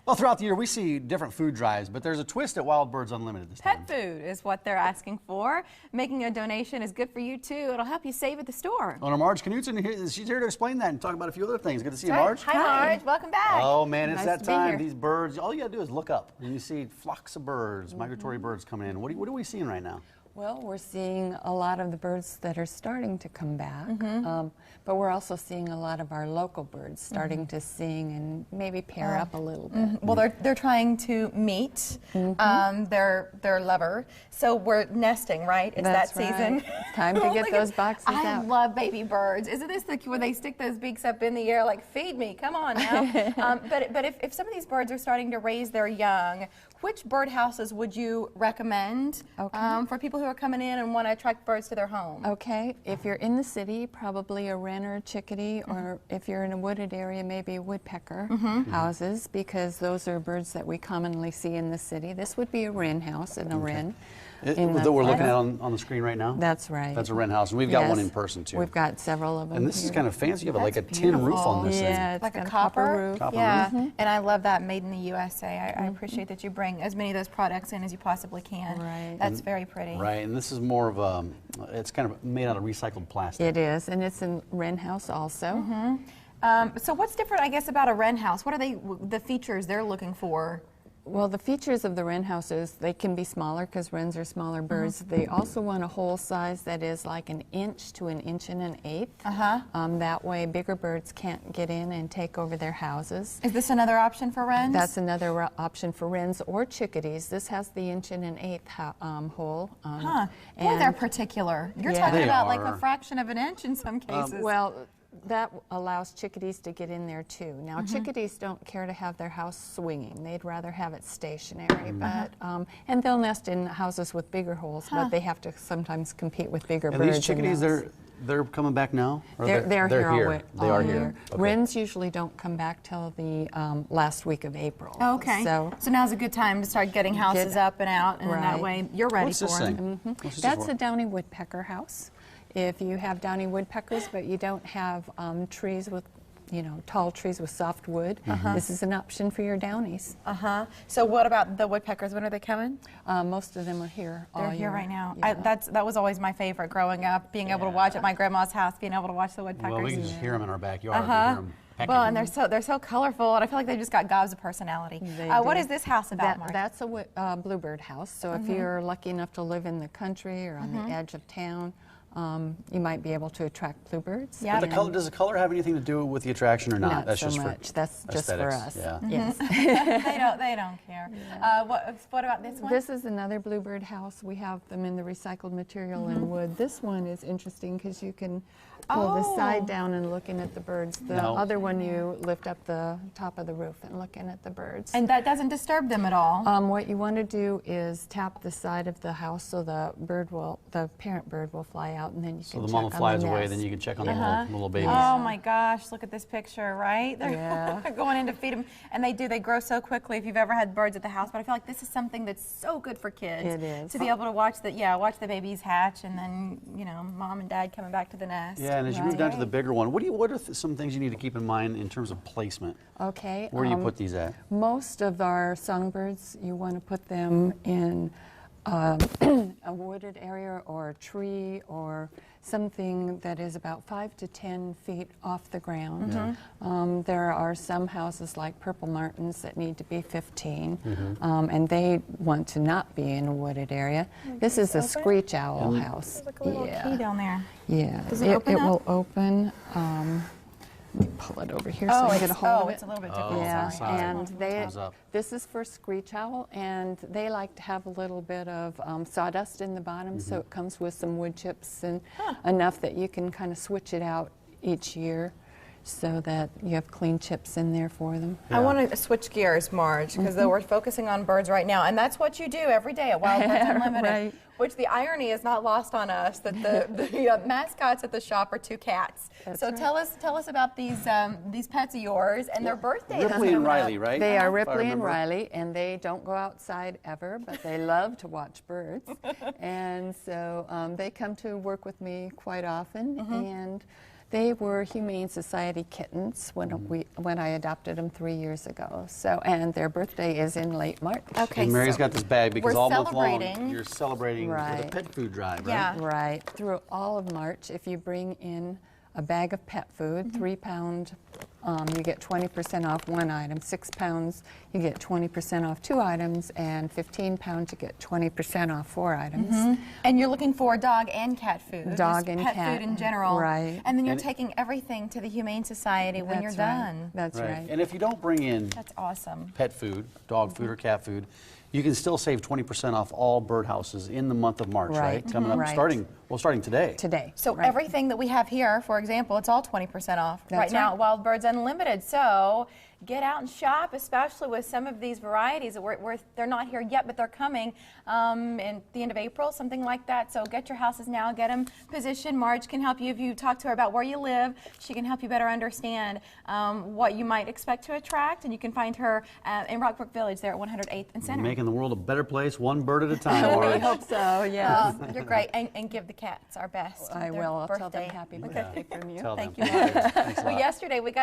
Well, throughout the year, we see different food drives, but there's a twist at Wild Birds Unlimited this time. Pet food is what they're asking for. Making a donation is good for you, too. It'll help you save at the store. Owner Marge Knutson, she's here to explain that and talk about a few other things. Good to see you, Marge. Hi, Marge. Welcome back. Oh, man, it's Nice that time. here. These birds, all you got to do is look up, and you see flocks of birds, migratory birds coming in. What are we seeing right now? Well, we're seeing a lot of the birds that are starting to come back, but we're also seeing a lot of our local birds starting to sing and maybe pair up a little bit. Well, they're trying to meet their lover, so we're nesting, right? It's That's that season. Right. It's time to get those boxes out. I love baby birds. Isn't this where they stick those beaks up in the air like, feed me, come on now? But if some of these birds are starting to raise their young, which birdhouses would you recommend for people who are coming in and want to attract birds to their home? Okay, if you're in the city, probably a wren or a chickadee, or if you're in a wooded area, maybe a woodpecker houses, because those are birds that we commonly see in the city. This would be a wren house and a wren. That we're looking at on the screen right now? That's right. That's a wren house, and we've got one in person, too. We've got several of them And this here. is kind of fancy. You have like a tin roof on this thing. Yeah, it's like got a copper roof. Copper roof. And I love that, made in the USA. I appreciate that you bring as many of those products in as you possibly can. Right. That's very pretty. Right, and this is more of a, it's kind of made out of recycled plastic. It is, and it's a wren house also. So what's different, I guess, about a wren house? What are the features they're looking for? Well, the features of the wren houses, they can be smaller because wrens are smaller birds. They also want a hole size that is like 1 inch to 1 1/8 inches. That way bigger birds can't get in and take over their houses. Is this another option for wrens? That's another option for wrens or chickadees. This has the 1 1/8 hole. Boy, they're particular. You're talking about like a fraction of an inch in some cases. Well, that allows chickadees to get in there too. Now, chickadees don't care to have their house swinging. They'd rather have it stationary, but and they'll nest in houses with bigger holes, but they have to sometimes compete with bigger birds. And these chickadees, they're coming back now? Or they're here. They are here. Okay. Wrens usually don't come back till the last week of April. Okay. So now's a good time to start getting houses up and out, and that way you're ready for them. That's a downy woodpecker house. If you have downy woodpeckers, but you don't have trees with, tall trees with soft wood, this is an option for your downies. So what about the woodpeckers? When are they coming? Most of them are here all year. They're here right now. Yeah. That was always my favorite growing up, being able to watch at my grandma's house, being able to watch the woodpeckers. Well, we can just hear them in our backyard. We hear them pecking. Well, and they're so colorful, and I feel like they've just got gobs of personality. What is this house about, Mark? That's a bluebird house. So if you're lucky enough to live in the country or on the edge of town, you might be able to attract bluebirds. Yeah. Does the color have anything to do with the attraction or not? Not That's so just much. For That's just for aesthetics. us. Yeah. Yes. They don't care. Yeah. What about this one? This is another bluebird house. We have them in the recycled material and wood. This one is interesting because you can pull the side down and looking at the birds. The other one, you lift up the top of the roof and looking at the birds. And that doesn't disturb them at all? What you want to do is tap the side of the house so the parent bird will fly out, and then you can check on the nest. So the mama flies away, then you can check on the little babies. Oh my gosh, look at this picture, right? They're going in to feed them, and they grow so quickly if you've ever had birds at the house, but I feel like this is something that's so good for kids. It is. To be able to watch the babies hatch, and then, mom and dad coming back to the nest. Yeah, and as you move down to the bigger one, what are some things you need to keep in mind in terms of placement? Okay. Where do you put these at? Most of our songbirds, you want to put them in a wooded area or a tree or something that is about 5 to 10 feet off the ground. There are some houses like purple martins that need to be 15, and they want to not be in a wooded area. This is a screech owl house. There's like a little key down there. Yeah. Does it open up? Will open. Let me pull it over here so I can get a hold of it. It's a little bit different. Yeah, and this is for screech owl, and they like to have a little bit of sawdust in the bottom, so it comes with some wood chips and enough that you can kind of switch it out each year so that you have clean chips in there for them. I want to switch gears, Marge, because we're focusing on birds right now, and that's what you do every day at Wild Birds Unlimited. Which the irony is not lost on us that the mascots at the shop are 2 cats. So tell us about these pets of yours and their birthdays. Ripley and Riley, right? They are Ripley and Riley, and they don't go outside ever, but they love to watch birds. And so they come to work with me quite often, and They were Humane Society kittens when I adopted them 3 years ago. So, and their birthday is in late March. Okay. And Mary's got this bag because we're all month long celebrating. you're celebrating with a Right. pet food drive, right? Yeah. Right. Through all of March, if you bring in a bag of pet food, 3 pound, you get 20% off 1 item. 6 pounds, you get 20% off 2 items, and 15 pounds, you get 20% off 4 items. And you're looking for dog and cat food. Dog just and pet cat, food in general. right. And then you're And- taking everything to the Humane Society when you're That's right. done. That's right. And if you don't bring in That's awesome. pet food, dog food or cat food, you can still save 20% off all birdhouses in the month of March, right? Right. Coming up, Right. starting today. Today. So right. everything that we have here, for example, it's all 20% off That's right now right. at Wild Birds Unlimited. So get out and shop, especially with some of these varieties. They're not here yet, but they're coming in the end of April, something like that. So get your houses now, get them positioned. Marge can help you if you talk to her about where you live. She can help you better understand what you might expect to attract, and you can find her in Rockbrook Village there at 108th and Center. Making the world a better place, one bird at a time, We Marge. hope so, yes. You're great, and give the cats our best. I Their will. I'll tell birthday. them happy birthday from you. Tell them. Thank you, Marge. Thanks a Well, lot. yesterday we got